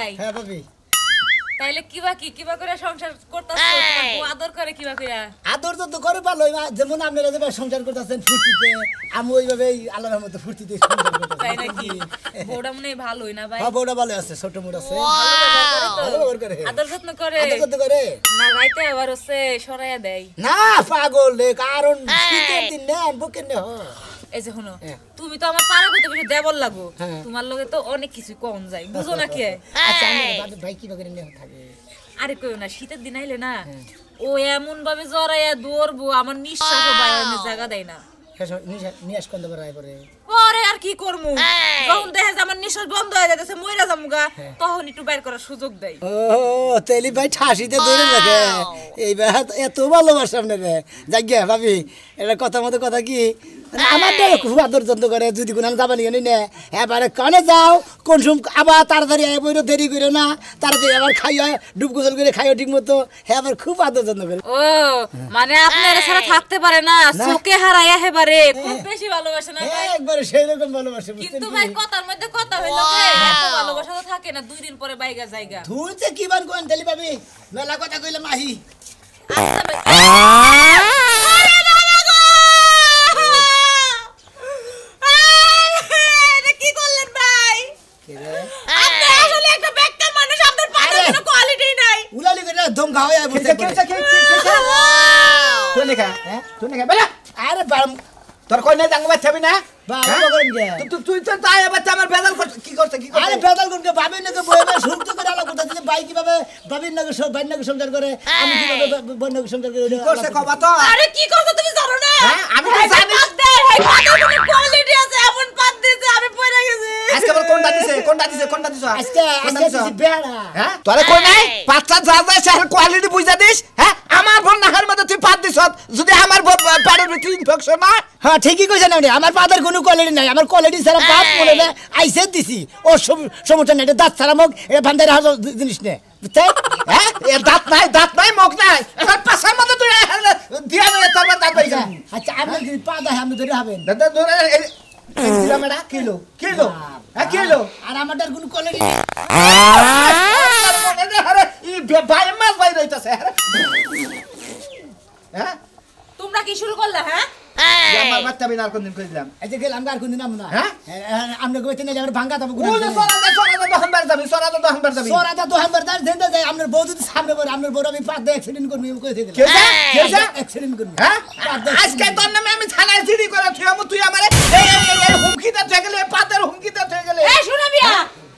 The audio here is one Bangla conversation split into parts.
ভাই হ্যাঁ ভাবি তাইলে কিবা করে সংসার করতাছ বউ আদর করে কিবা কইরা আদর তো করে ভালো যেমন আপনারা যেভাবে সংসার করতেছেন ফুর্তিতে আমি ওইভাবেই আল্লাহর মতো ফুর্তিতে সংসার করতেছি তাই নাকি বউটা মনে হয় ভালোই না ভাই হ্যাঁ বউটা ভালো আছে ছোট মোট আছে ভালো করে আদর যত্ন করে না রাইতে আবার হচ্ছে সরাইয়া দেয় না পাগল রে কারণ শীতের দিন না বুকের নে এই যে শুনো তুমি তো আমার পাড়া কইতে বেশি দেবল লাগো তোমার লগে তো অনেক কিছু কম যায় বুঝো না কি আচ্ছা আমি ভাই কি করে নে থাকে আরে কইও না শীতের দিন আইলে না ও এমন ভাবে জড়াইয়া দৌড়বো আমার নিঃশ্বাসও বাইরে জায়গা দেয় না নিয়াস কোন দেবার রায় করে পরে আর কি করমু যখন দেখে যে আমার নিঃশ্বাস বন্ধ হয়ে যাইতেছে মইরা যামুগা তখন একটু বাইর করার সুযোগ দেয় ও তেলি ভাই ঠাসিতে ধরে রাখে এইবার এত ভালোবাসা আপনারে জায়গা ভাবি এটা কথা মতো কথা কি আমার খুব আদর যত্ন করে যদি কোনো যাবানি নে এবারে কনে যাও কোন সময় আবার তাড়াতাড়ি বইরো দেরি করে না তাড়াতাড়ি আবার খাইয়া ডুব গোসল করে খাইও ঠিক মতো হ্যাঁ আবার খুব আদর যত্ন করে ও মানে আপনারা ছাড়া থাকতে পারে না চোখে হারাইয়া হেবারে খুব বেশি ভালোবাসে না ভাই একবারে সেই রকম ভালোবাসে কিন্তু ভাই কথার মধ্যে কথা হইলো কে এত ভালোবাসা তো থাকে না 2 দিন পরে বাইগা জায়গা তুই যে কি বান কোন তেলি ভাবি মেলা কথা কইলে মাহি আচ্ছা ভাই কি করলেন ভাই আপনি আসলে একটা বেকার মানুষ আপনার পাশে কোনো কোয়ালিটি নাই উলালি করে দম খাওয়া যায় বুঝতে তুই নেখা হ্যাঁ তুই নেখা বেলা আরে বাম তোর কই না জাঙ্গ বাচ্চাবি না বাবা করেন কে তুই তো তাই বাচ্চা আমার বেজাল কি করছ আরে বেদাল কোন কে ভাবি না কে বইবে শুনতে করে আলো কথা দিলে ভাই কিভাবে ভাবির নাকি সব ভাই নাকি সংসার করে আমি কিভাবে বোন নাকি সংসার করে কি করছে কবা তো আরে কি করছো তুমি জানো না হ্যাঁ আমি তো জানি এই পাতার কোনো কোয়ালিটি আছে এমন পাত দিতে আমি পড়ে গেছি আজকে বল কোনটা দিছ আজকে দিছি বেড়া হ্যাঁ তোরে কই নাই পাঁচটা যা যায় সে কোয়ালিটি বুঝা দিস হ্যাঁ আমার বোন নাহার মধ্যে তুই পাত দিছ যদি আমার পেটের ভিতরে ইনফেকশন না হ্যাঁ ঠিকই কইছেন আপনি আমার পাতার কোনো কোয়ালিটি নাই আমার কোয়ালিটি ছাড়া পাত মনে না আইসে দিছি ও সমস্যা নাই এটা দাঁত ছাড়া মুখ এটা ভান্ডারে হাজার জিনিস নে বুঝছেন হ্যাঁ এ দাঁত নাই মুখ নাই এবার পাছার মধ্যে তুই দিয়া না তোর দাঁত পাই যা আচ্ছা আপনি যদি পা দেয় আপনি ধরে হবেন দাদা ধরে কিলোমিটার কিলো হ্যাঁ কিলো আর আমারটার কোনো কোয়ালিটি আরে ই ভাই মাছ ভাই রইতাছে হ্যাঁ তোমরা কি শুরু করলা হ্যাঁ আমার বাচ্চা বিনার কোন দিন কইলাম এই যে গেলাম আর কোন দিন আমরা হ্যাঁ আমরা কইতে না আমরা ভাঙা তবে ওই সরাদা দহনবার যাবি সরাদা দোহানবার দার দেন যাই আমরা বউ যদি সামনে পড়ে আমরা বড় আমি পাত অ্যাক্সিডেন্ট করব আমি কইতে দিলাম কে যা অ্যাক্সিডেন্ট করব হ্যাঁ আজকে তোর নামে আমি থানায় জিডি করে থিয়ামু তুই আমারে এই হুমকিটা থেকে গেলে পাতের হুমকিটা থেকে গেলে এই শুনো মিয়া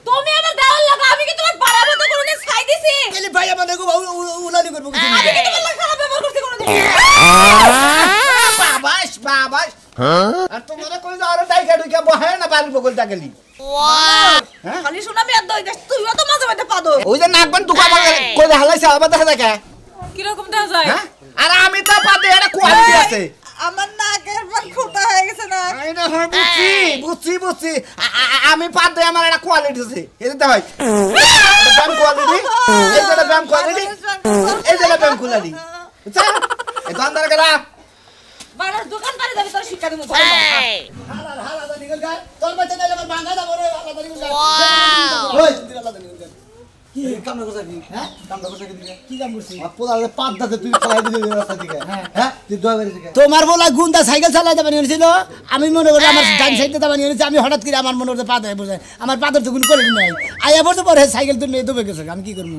তুমি আমার দেওয়াল লাগা আমি কি তোমার পাড়ার মতো কোনদিন ছাই দিছি এলি ভাই আমাদের গো উলালি করব কিছু আমি কি তোমার লাগা খারাপ ব্যবহার করতে কোনদিন বাবাস আর তোমরা কই যাও আরে ডাইকা ঢুকে বহে না বাড়ি বগলটা গেলি ওয়াও খালি শুনা মিয়া দই দেখ তুইও তো মাঝে মাঝে পাদো ওই যে নাকবান দুকা কই হালাইছে আবার দেখা দেখে কি রকম দেখা যায় হ্যাঁ আর আমি তো পাদে এটা কোয়ালিটি আছে আমার নাকের পান খোটা হয়ে গেছে না এটা হয় বুঝছি আমি পাদে আমার একটা কোয়ালিটি আছে এটা ভাই ব্যাম কোয়ালিটি এই যে ব্যাম কোয়ালিটি এই যে ব্যাম কোয়ালিটি বুঝছ এই দোকানদার করা বাড়ার দোকান পারে যাবে তোর শিক্ষা দেবো হালা নিকল গা তোর বাচ্চা নাইলে আমার ভাঙা দাও রে হালা নিকল গা ওই হালা নিকল গা কি কাম না করছিস হ্যাঁ কাম না করছিস কি কাম করছিস পোলারে পাত দাতে তুই ফলাই দিলি রাস্তা থেকে হ্যাঁ তুই দোয়া করে দিকে তোমার বলা গুন্ডা সাইকেল চালাতে বানি হইছিল আমি মনে করি আমার ডান সাইডে তা বানি হইছে আমি হঠাৎ করে আমার মনে হচ্ছে পা দেয় বুঝায় আমার পাদের তো কোনো কোয়ালিটি নাই আইয়া বলতে পরে সাইকেল তো নিয়ে দবে গেছে আমি কি করব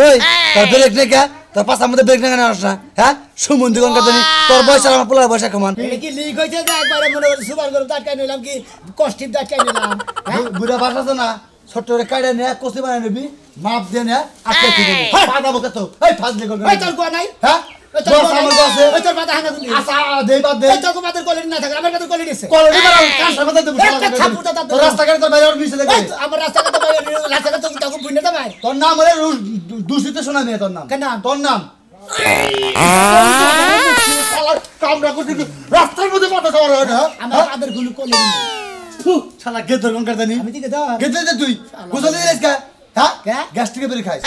ওই তোর ব্রেক নেই কে তোর পাশার মধ্যে ব্রেক নেই কেন আসছ না হ্যাঁ সুমন্দি কোন কথা নেই তোর বয়স আর আমার পোলার বয়স কেমন এটা কি লিক হইছে যে একবারে মনে করি সুপার করে দাঁড়াই নিলাম কি কষ্টিপ দাঁড়াই নিলাম বুড়া বাস আছে না ছোট্ট করে কাইডা নে কষি বানাই নিবি মাপ দিয়ে নে আজকে কি দেবি পাতা বকে তো এই ফাজলি করবি এই তোর কোয়া নাই হ্যাঁ তোর আমার কাছে ওই তোর পাতা হানা তুমি আচ্ছা দেই বাদ দে এই তোর পাতার কোয়ালিটি না থাকে আমার কাছে কোয়ালিটি আছে কোয়ালিটি বাড়া কাঁচা কথা দেবো একটা ছাপুটা দাও তোর রাস্তাঘাটে তোর বাইরে নিচে দেখে আমার রাস্তাঘাটে বাইরে রাস্তাঘাটে তো তোকে বুঝনে দেবে তোর নাম হলে দূষিত শোনা মেয়ে তোর নাম কেন তোর নাম কামরা করতে রাস্তার মধ্যে মাথা খাওয়ার হয় না আমার পাদের গুলো কোয়ালিটি নেই শালা গেদর কোন কারদানি আমি দিকে দাও গেদর তুই বুঝলি রেসকা হ্যাঁ কে? গ্যাস্ট্রিকের বেরি খাইস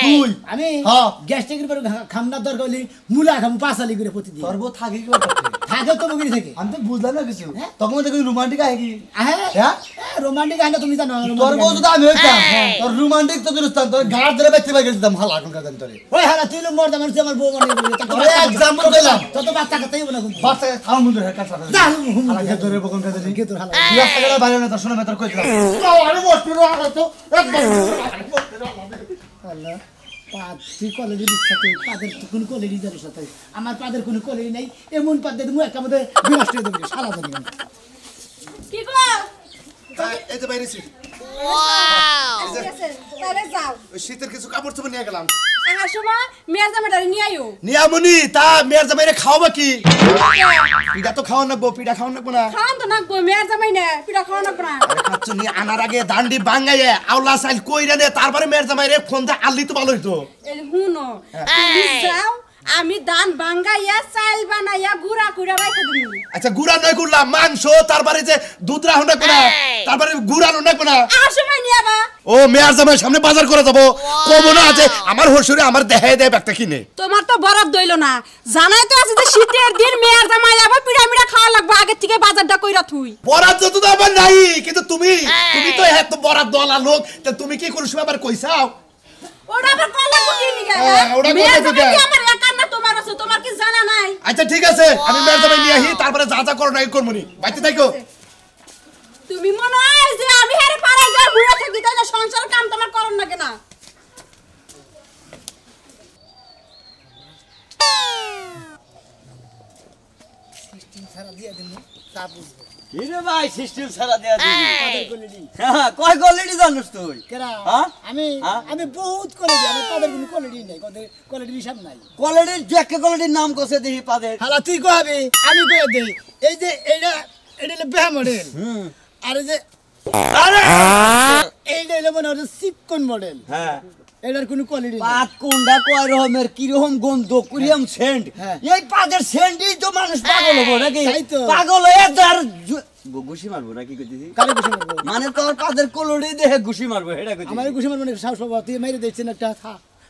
তুই আমি হ্যাঁ। গ্যাস্ট্রিকের পরে খামনা দরকার হলে মুলা খাম পাঁচালি করে প্রতিদিন তোর বউ থাকে কি ব্যাপার? থাকে তো বগিরি থেকে আমি তো বুঝলাম না কিছু হ্যাঁ? তখন দেখি রোমান্টিক আয় কি হ্যাঁ হ্যাঁ? রোমান্টিক আইনা তুমি জানো তোর বউ যদি আমি হইতাম তোর রোমান্টিক তো দূরস্থান তোর গাড় ধরে বেঁচে বেঁচে গেছিলাম হালা এখনকার দিন তোরে ওই হারা তুই মোর দাম আমার বউ মানে তোরে এক্সাম্পল দিলাম তত বাচ্চা কথাই বলা কিন্তু বাচ্চা খাওয়া মুন্ডু হ্যাঁ কাজ করে যা হালা খেয়ে ধরে বকন খেতে দিন কে তোর হালা তুই রাস্তা গেলে বাইরে না তোর শোনা মেতর কইছিলাম আরে বসতে রাখা তো একদম আল্লাহ পাদ তুই কলেজে দিচ্ছা তুই পাদের কোন কলেজই জানিস না তুই আমার পাদের কোনো কলেজ নাই এমন পাদ দিয়ে মুখ একটা মধ্যে বিনষ্ট হয়ে যাবে সারা জানি কি গো এই যে বাইরেছি ঠিক আছে তাহলে যাও ওই শীতের কিছু কাপড় চোপড় নিয়ে গেলাম আহার সময় মেয়ের জামাটারে নিয়ে আইও নিয়ামনি তা মেয়ের জামাইরে খাওয়াবা কি পিঠা তো খাওয়া নাকবো পিঠা খাওয়া নাকবো না খাওয়ান তো নাকবো মেয়ের জামাই না পিঠা খাওয়া নাকবো না আরে খাচ্ছ নি আনার আগে দান্ডি বাঙ্গাইয়ে আওলা সাইল কইরা নে তারপরে মেয়ের জামাইরে ফোন দা আললি তো ভালো হইতো এই হুনো তুমি যাও আমি দান বাঙ্গাইয়া চাল বানাইয়া গুড়া কুড়া রাখা দিবি আচ্ছা গুড়া নয় করলাম মাংস তারপরে যে দুধ রাহো না কোনা তারপরে গুড়া না কোনা আহার সময় নিয়ে আবা ও মেয়ের জামাইয়ের সামনে বাজার করে যাবো কমো না আছে আমার হসুরে আমার দেহে দেয় একটা কিনে তোমার তো বরাদ দইলো না জানাই তো আছে যে শীতের দিন মেয়ের জামাই আবার পিঠা মিঠা খাওয়া লাগবে আগে থেকে বাজারটা কইরা থুই বরাত যত তো আমার নাই কিন্তু তুমি তো এত বরাত দলা লোক তা তুমি কি করছ আবার কইছাও ওটা আবার কল লাগবে কি নিগা ওটা কল মেয়ের লাগবে জামাই কে? কি আমার একার না তোমার আছে তোমার কি জানা নাই আচ্ছা ঠিক আছে আমি মেয়ের জামাই নিয়ে আহি তারপরে যা যা করো না করমুনি বাইতে থাকো তুমি মনে হয় যে আমি হারে পাড়ায় যা বুড়া থাকি তাই না সংসার কাম তোমার করন না কেন সারা দিয়ে দিন তা বুঝবো কিরে ভাই সিস্টেম ছাড়া দেয়া দিবি পাদের কলেজি হ্যাঁ কয় কোয়ালিটি জানিস তুই কেরা হ্যাঁ? আমি হ্যাঁ? আমি বহুত কলেজি আমার পাদের কোনো কলেজি নাই কলেজির হিসাব নাই কোয়ালিটির যে একটা কোয়ালিটির নাম কষে দেখি পাদের হালা তুই কহাবি আমি কয়ে দেই এই যে এটা এটা হলো বেহা মডেল আর এই যে এইটা হলো মনে হচ্ছে সিপকন মডেল হ্যাঁ এটার কোনো কোয়ালিটি নেই পাত কোনটা কয় রকমের কিরকম গন্ধ কুরিয়াম সেন্ট হ্যাঁ। এই পাদের সেন্টই তো মানুষ পাগল হবো নাকি তাই তো। পাগল হয়ে তার ঘুষি মারবো নাকি কইতেছি কালে গুছি মারবো মানে তোর পাদের কোলড়ি দেখে ঘুষি মারবো এটা কইতেছি আমার গুছি মারবো না সাহস পাবো তুই মেরে দেখছেন একটা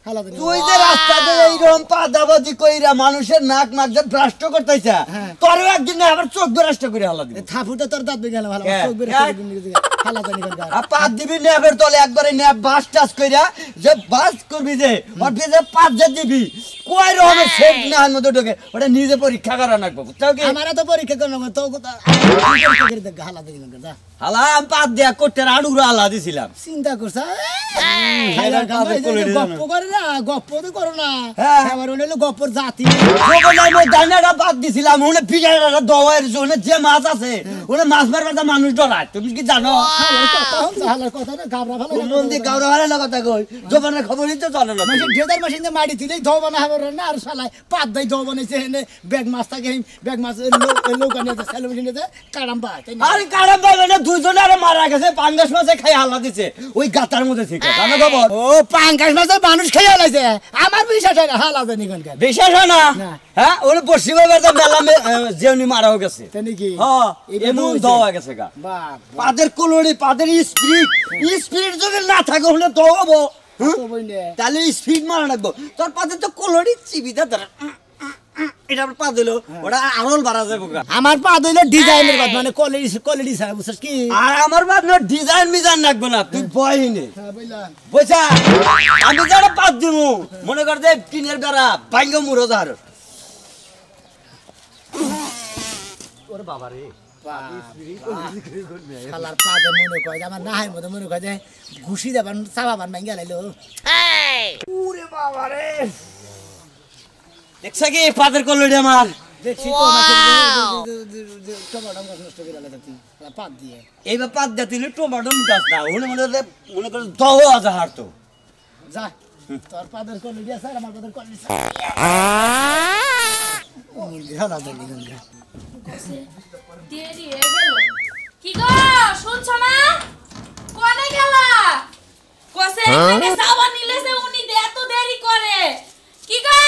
হালা দেন তুই যে রাস্তাতে এইরকম পাদাবাজি কইরা মানুষের নাক নাক যে ভ্রষ্ট করতেছা হ্যাঁ। তোরও একদিন না আবার চোখ ভ্রষ্ট করে হালা দিবি থাপুটা তোর দাঁত বেগে গেল ভালো কে? চোখ বের কে? হালা জানি কার আর পাত দিবি নেবের তলে একবারে নেব বাস টাস কইরা যে বাস করবি যে ওর যে পাত যে দিবি কই রকমের সেট না হার মধ্যে ঢোকে ওটা নিজে পরীক্ষা করা লাগবে বুঝছাও কি আমারা তো পরীক্ষা করলাম তো পরীক্ষা করে দেখ হালা দেখ যা হালা আমি পাত দেয়া করতে আড়ুরা হালা দিছিলাম চিন্তা করছা পাদের কোলে গপ্প করে না গপ্প তো করো না হ্যাঁ। আমার মনে হলো গপ্পর জাতি সকালে মই দানাটা পাত দিছিলাম ওনে পিজাটা দওয়ার জন্য যে মাছ আছে ওনে মাছ মারবার তো মানুষ ডরায় তুমি কি জানো হালার কথা না গাবরা ভালো মন্দি গাওরা হারে কথা কই জবানের খবরই তো জানো না মেশিন ঢেদার মেশিন দিয়ে মাটি দিলেই ধোয়া বানা হবে না আর শালায় পাত দাই ধোয়া বানাইছে এনে ব্যাগ মাছ থাকে ব্যাগ মাছ নৌকা নিয়ে স্যালো মেশিন নিয়ে কারাম বা আরে কারণ ভাই না দুইজনে আরে মারা গেছে পাঙ্গাস মাছে খাই হাল্লা দিছে ওই গাতার মধ্যে থেকে জানো খবর ও পাঙ্কাশ মাছের মানুষ খেয়ে লাইছে আমার বিশ্বাস হয় না হালা জানি কোনকার বিশ্বাস হয় না না। হ্যাঁ ওরে পশ্চিম বাংলাতে মেলা যেউনি মারাও গেছে তাই নাকি হ্যাঁ এটা এমন হয়েছে। দেওয়া গেছে গা বাপ পাদের কোলড়ি পাদের স্পিড যদি না থাকে হলে দৌড়াবো তো বইলে তাহলে স্পিড মারা লাগবো তোর পাদের তো কোলড়ি চিবিতে ধরে এটা পা দিল ওটা আরল বাড়া যাবো গা। আমার পা দইলে ডিজাইনের কথা মানে কোয়ালিটি ছাড়া বুঝছিস কি আর আমার বাদ না ডিজাইন মিজাইন লাগবে না তুই বয়হিনে হ্যাঁ বুঝলাম বুঝছা আমি যারা পাত দিব মনে কর যে টিনের বেড়া ভাঙ্গ মুড়ো যার ওরে বাবা রে খালার পাদে মনে কয় যে আমার নাহের মধ্যে মনে কয় যে ঘুষি দেবান চাবাবান ভাঙ্গা লাইলো ওরে বাবা রে দেখছ কি পাদের কলড়ি আমার দেখছি তো নাকি টমাটো গাছ নষ্ট করে লাইলো তুই পাত দিয়ে এইবার পাত দিয়া তুই টমাটো গাছ না মনে করে দহ আছে হারতো যা তোর পাদের কোয়ালিটি আছে আর আমার পাদের কোয়ালিটি হালা জানি কোনকার দেরি হয়ে গেল কি গো শুনছো না কোনে গেলা কোসে এখানে সাবান নিলেছে উনি এত দেরি করে কি গো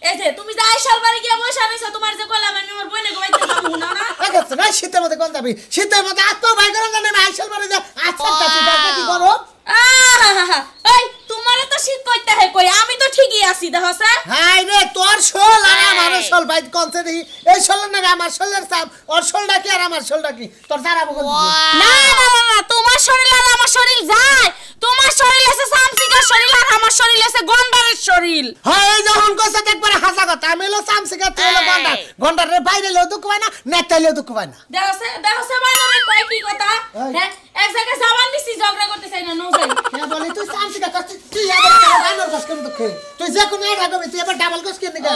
এই যে তুমি যাই শালবাড়ি গিয়ে বসে আনিছো তোমার যে কইলাম আমি আমার বইনে গোবাইতে যাবো না না আচ্ছা না শীতের মধ্যে কোন যাবি শীতের মধ্যে আত্ম ভাই করে না আইসল মারে যা আচ্ছা কি করো আরে দিতাছি দেখছে হাই রে তোর শোল আর আমার শোল ভাই কোনছে দেখি এই শোল না আমার শোলের চাপ ওর শোলটা কি আর আমার শোলটা কি তোর জারাবো কোন না না না তোমার শরীর আর আমার শরীর যায় তোমার শরীর আছে সামসিকার শরীর আর আমার শরীর আছে গন্ডারের শরীর হাই যখন কইছে একবার হাসা কথা আমি হলো সামসিকা তুই হলো গন্ডার গন্ডারের বাইরে লেও দুঃখ পায় না নেতালেও দুঃখ পায় না দেখছে বাইরে কই কি কথা হ্যাঁ এক জায়গায় যাবার নিছি ঝগড়া করতে চাই না নো যাই কে বলি তুই সামসিকা তুই আবার বানর কাজ করে দুঃখে তুই যে কোন একা কবি তুই আবার ডাবল কাজ কেন নিগা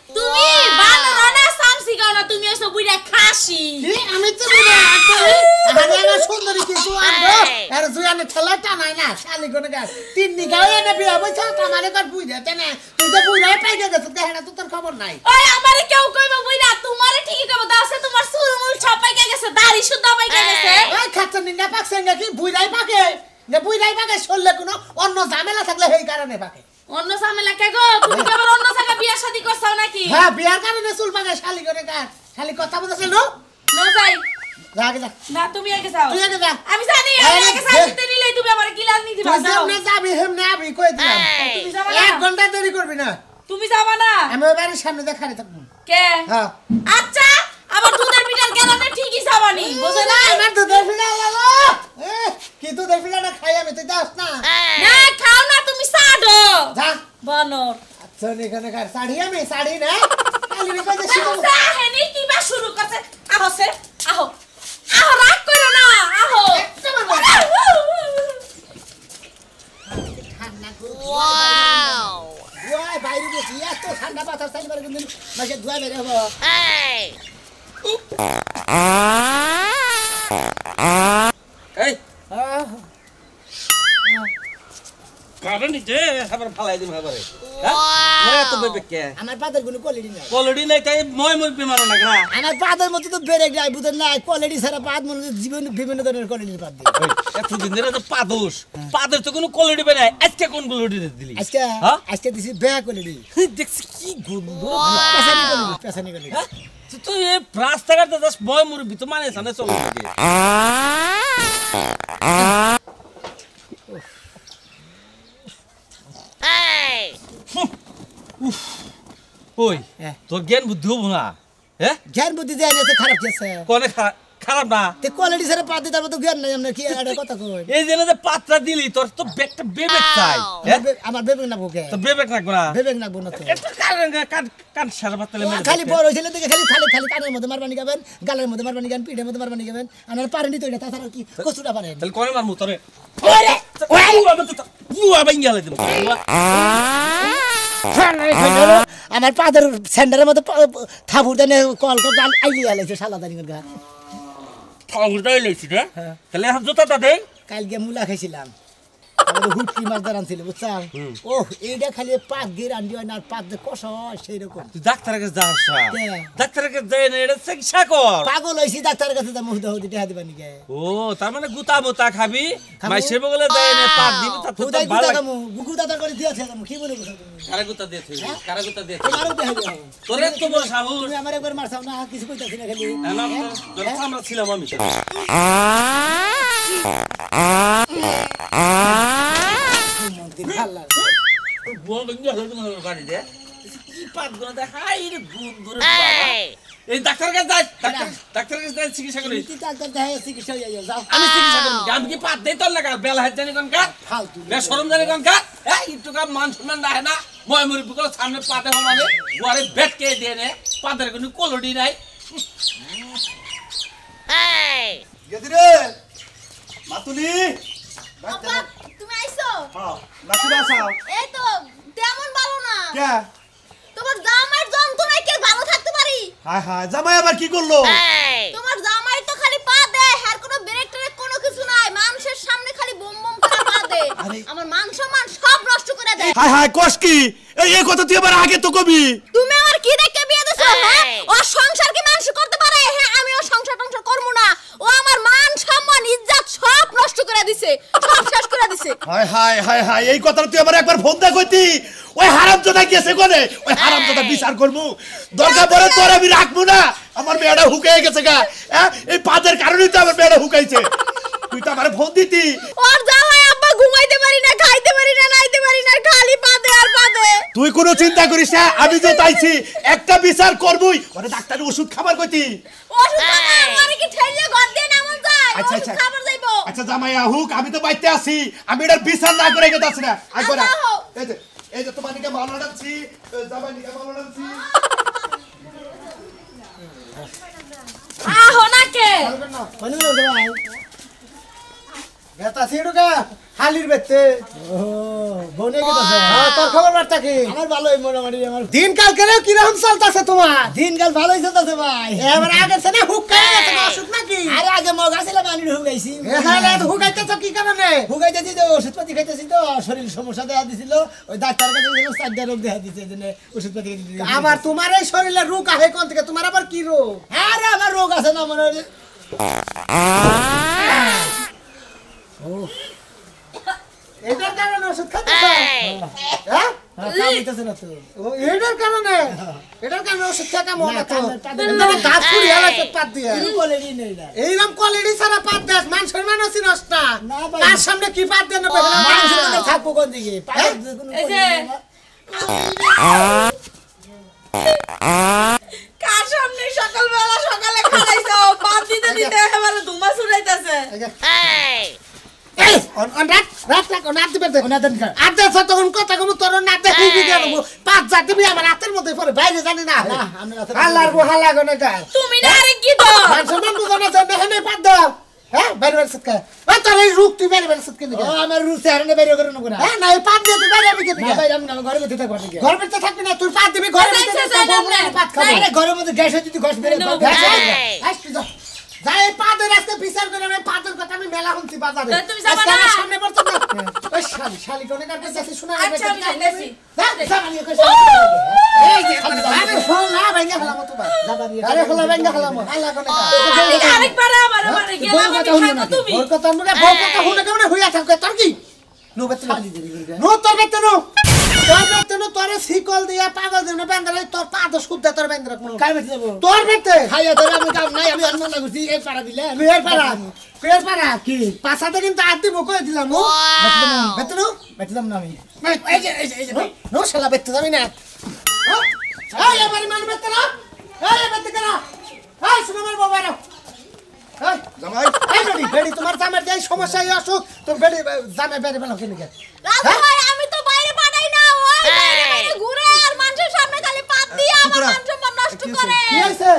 তুমি বানর না সামসিকা না তুমি এসো বুইড়া খাসি কি আমি তো বুঝা আরে সুন্দরী কিছু আনবো আর জুয়ানে ঠেলাটা নাই না শালি কোনে গাছ তিন নিগাও এনে বিয়া বইছা আমারে কর বুঝা তেনে তুই যে বুইড়া পাইগে গেছ দেহনা তো তোর খবর নাই ওই আমারে কেউ কইবো বুইড়া তোমারে ঠিকই কইবো দাসে তোমার চুলমুল ছাপাইকে গেছে দাড়ি সুদ্ধা পাইকে গেছে ওই খাচ্চা নিনা পাকছে নাকি বুইড়াই পাকে না বুইড়াই পাকে শুনলে কোনো অন্য ঝামেলা থাকলে এই কারণে পাকে অন্য ঝামেলা কে গো তুমি কি আবার অন্য জায়গা বিয়া শাদী করছাও নাকি হ্যাঁ বিয়ার কারণে চুল পাকে শালি করে গাছ শালি কথা বলতেছিল নো যাই যা আগে যা না তুমি আগে যাও তুই আগে যা আমি জানি আমি আগে সাথে নিলেই তুমি আমার গিলাস নি দিবা তুই যাও যেমনে যাবি হেমনে আবি কই দিলাম তুমি যাবা না 1 ঘন্টা দেরি করবি না তুমি যাবা না আমি বাড়ির সামনে দেখারে থাকবো কে হ্যাঁ আচ্ছা আবার দুধের পিঠার গেলাতে ঠিকই যাবানি বুঝো না আমার দুধের ফিলা লালো কি দুধের ফিলাটা খাই আমি তুই দাস না না খাও না তুমি সাডো যা বানর আচ্ছা এখানে কার শাড়ি আমি শাড়ি না কালি রে কইতে শিখো হেনি কিবা শুরু করছে আহছে আহো আহো রাগ করো না আহো ওয়াও ওয়াই বাইরে গেছি এত ঠান্ডা বাতাস চাইলে পারে কিন্তু মাঝে ধোয়া বের হবো এই কারণ নিচে আবার ফালাই দিম হাবারে হ্যাঁ তো বেবে কে আমার পাদের কোনো কোয়ালিটি নাই কোলডি নাই তাই মই মই বিমানো না না আমার পাদের মতো তো বেরে গায় বুঝেন না কোয়ালিটি ছাড়া পাদ মনে জীবন বিভিন্ন ধরনের কোয়ালিটির পাদ দিই এত দিন ধরে তো পাদোস পাদের তো কোনো কোলডি বানাই আজকে কোন কোলডি দিলি আজকে আজকে দিছি বে কোয়ালিটি দেখছি কি গন্ধ পেছানি কোয়ালিটি তুই এই রাস্তাঘাটে যাস মই মুরবি তো মানে সামনে চলে যাবে ওই তোর জ্ঞান বুদ্ধি হবো না হ্যাঁ জ্ঞান বুদ্ধি দেয় না খারাপ গেছে কোনে খারাপ না তে কোয়ালিটি ছাড়া পাদ দিতে তো জ্ঞান নাই আমরা কি একটা কথা কই এই যে পাত্রা দিলি তোর তো একটা বেবেক চাই আমার বেবেক না বুকে তো বেবেক রাখবো না বেবেক না বোনা তো এটা কান সারা পাতলে মেরে খালি বড় ছেলে থেকে খালি খালি খালি কানের মধ্যে মারবানি গাবেন গালের মধ্যে মারবানি গাবেন পিঠের মধ্যে মারবানি গাবেন আমার পারেনি তো এটা তাছাড়া কি কষ্টটা পারেন তাহলে কোনে মারমু তোরে ওরে আমার পাদের সেন্টারের মধ্যে থাপুর দেনে কল কল আইলি আলাইছে সালাদানি গা তাহলে এখন জুতাটা দে কালকে মুলা খাইছিলাম হুটকি মাছ দাঁড়ান ছিল বুঝছাম ও এইটা খালি পাত দিয়ে রান্দি হয় না পাত দিয়ে কষ হয় সেই রকম তুই ডাক্তারের কাছে যাস ডাক্তারের কাছে যাই না এটা চিকিৎসা কর পাগল হয়েছি ডাক্তারের কাছে যা মুহূর্তে হতে টেহা দিবা নিকে ও তার মানে গুতা মুতা খাবি মাইসে বগলে দেয় না পাত দিবি তা তো খুদাই ভালো গুতা লাগে কামু গুতা দার করে দিয়েছে কামু কি বলে বুঝা তুমি কারা গুতা দে তুই কারা গুতা দে তোমারও টেহা দিও তোরে তো বড় সাহস তুমি আমার একবার মারছাও না কিছু কইতাছি না খালি না তোর আমরা ছিলাম আমি মন্দির ভালো বল গঞ্জা হলো তোমার গাড়ি দে কি পাত গুনা দে হাই রে গুণ ধরে বাবা এই ডাক্তার কাছে যাই ডাক্তার কাছে যাই চিকিৎসা করি তুই ডাক্তার দেখাই চিকিৎসা হইয়া যাও আমি চিকিৎসা করি আমি কি পাত দেই তোর লাগা বেলা হাত জানি কোন কা ফালতু বে শরম জানি কোন কা এই একটু কা মান সম্মান রাখে না মই মরি বুকর সামনে পাতে হমানে ওরে বেট কে দিয়ে নে পাতের কোনো কোলডি নাই এই গেদিরে মাতুলি আপা তুমি আইছো হ্যাঁ নাকি বাসাও এই তো তেমন ভালো না কে তোমার জামাইয়ের যন্ত্রণায় কে ভালো থাকতে পারি হায় হায় জামাই আবার কি করলো তোমার জামাই তো খালি পা দেয় আর কোনো ব্রেক ট্রেক কোনো কিছু নাই মানুষের সামনে খালি বম বম করে পা দেয় আমার মান সম্মান সব নষ্ট করে দেয় হায় হায় কস কি এই কথা তুই আবার আগে তো কবি তুমি আমার কি দেখে বিয়ে দিছো হ্যাঁ ও সংসার কি মানুষ করতে পারে হ্যাঁ আমি ও সংসার করব না ও আমার মান সম্মান ইজ্জত সব নষ্ট করে দিছে সব শেষ করে দিছে হায় হায় হায় হায় এই কথা তুই আবার একবার ফোন দে কইতি ওই হারামজাদা গেছে কোনে ওই হারামজাদা বিচার করবো দরকার পড়ে তোর আমি রাখবো না আমার মেয়েটা হুকাই গেছে গা এই পাদের কারণেই তো আমার মেয়েটা হুকাইছে তুই তো আমার ফোন দিতি ওর জামাই আব্বা ঘুমাইতে পারি না খাইতে পারি না নাইতে পারি না খালি পা দে আর পা দে তুই কোনো চিন্তা করিস না, আমি যে তাইছি একটা বিচার করবই। ওরে ডাক্তারের ওষুধ খাবার কইতি। ওষুধ খাবার আমারে কি ঠেলে ঘর দিয়ে নামন যায়? আচ্ছা, ওষুধ আচ্ছা। খাবার যাইবো। আচ্ছা জামাই আহুক, আমি তো বাইতে আছি, আমি এটার বিচার না করে গেতে আছি না। আইবো না। আল্লাহ। এই যে তোমার নিকে মাল আনছি, জামাই নিকে মাল আনছি। আহো নাকে মানে ভাই বেতা সিড়ুকা হালির বেতে ও বনে গেছে হ্যাঁ তোর খবর বার্তা কি আমার ভালোই মোটামুটি আমার দিনকাল কেন কি রকম চলতেছে তোমার দিনকাল ভালোই চলতেছে ভাই এবার আগে সে না হুক করে গেছে না অসুখ নাকি আরে আগে মগা ছিল পানি হুকাইছি হ্যাঁ তো হুকাইতেছ কি কারণে হুকাইতেছি তো ওষুধপাতি খাইতেছি তো শরীর সমস্যা দেখা দিছিল ওই ডাক্তার কাছে গেলাম চারটা রোগ দেখা দিছে এজন্য ওষুধপাতি খাইতেছি আবার তোমার এই শরীরে রোগ আহে কোন থেকে তোমার আবার কি রোগ হ্যাঁ রে আমার রোগ আছে না মনে এটার কারণে ওষুধ খাচ্ছিস হ্যাঁ খাইতেছ না তো এটার কারণে ওষুধ খাওয়া মন না তো দাঁত ফুড়ি হলাছে পাত দিয়ে কোয়ালিটি নেই না এইরকম কোয়ালিটি সারা পাত দেখ মানুষের মানুষই নষ্ট না তার সামনে কি পাত দেন না মানুষের মধ্যে থাকবো কোন দিকে এই যে কার সামনে সকালে খাইছো বাদ দিতে দিতে একেবারে ধুমা ছুড়াইতাছে তুমি না আরে কি দাও আমার রুচি হারনে বাইরে করে না ঘরের থাকবি না তুই পাত দিবি ঘরের মধ্যে গ্যাস যদি ঘষ বেড়ে যাই পাদের আজকে বিচার করে আমি পাদের কথা আমি মেলা শুনছি বাজারে তুমি যাবা না সামনে পড়ছ না ওই শালি কোনে কাছে যাচ্ছে শোনা আচ্ছা আমি যাইতেছি যাবানি কই এই যে আরে খোলা ভাঙা খোলা মত বা যাবানি আরে খোলা ভাঙা খোলা মত আল্লাহ কোনে আরেকবার আমার মারে গেলাম আমি খাবো তুমি ওর কথা মুখে বউ কথা শুনে কেমন হইয়া থাকে তোর কি নো বেতে নো তোর বেতে নো তোরে শিকল দিয়া পাগল দিনে বেঙ্গলে তোর পাদ শুদ্ধা তোর বেঙ্গলে কোন কাই বেতে যাব তোর বেতে খাইয়া তোর আমি কাম নাই আমি অন্য লাগুছি এই পাড়া দিলে পের পাড়া কি পাছাতে কিন্তু আদি বকই দিলাম নো বেতে দাম না আমি এই যে নো শালা বেতে যাবি না এই এবারে মান বেতে না এই বেতে করা এই শুনো আমার বাবা রে এই জামাই এই বেড়ি তোমার জামার যাই সমস্যা এই অসুখ তোর বেড়ি জামাই বেড়ি বেলা কেন রাজু ভাই আমি তো বাইরে পাঠাই না ওই বাইরে ঘুরে আর মানুষের সামনে খালি পাত দিয়ে আমার মান সম্মান নষ্ট করে কি হইছে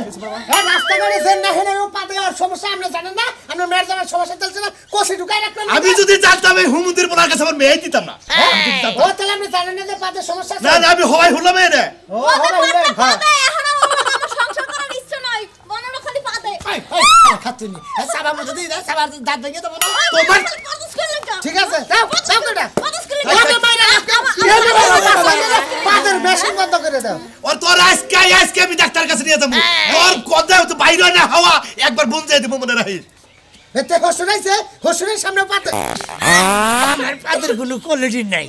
এই রাস্তা করে যেন না হেনে ও পাতে আর সমস্যা আমরা জানেন না আমরা মেয়ের জামার সমস্যা চলছে না কোসি ঢুকাই রাখবেন আমি যদি জানতাম এই হুমুদের বোনার কাছে আমার মেয়ে দিতাম না। ও তাহলে আপনি জানেন না যে পাতে সমস্যা না না আমি হওয়াই হলাম এই রে। ও হবে পাতে এখন আমার সংসার করার ইচ্ছা নাই মনের খালি পাতে খাতুনি সাবা মধ্যে দিই সাবা দাঁত ভেঙে দেব না তোমার পদস করলেন কেন ঠিক আছে দাও দাও কেডা পদস করলেন ওকে মাইরা পাতের মেশিন বন্ধ করে দাও আর তোর আজকে আমি ডাক্তার কাছে নিয়ে যাবো। তোর কথা তো বাইরে না হাওয়া একবার বন্ধ করে দেব মনে রাখিস। এতে হসুরাইছে হসুরের সামনে পাতে আমার পাতের কোনো কোয়ালিটি নাই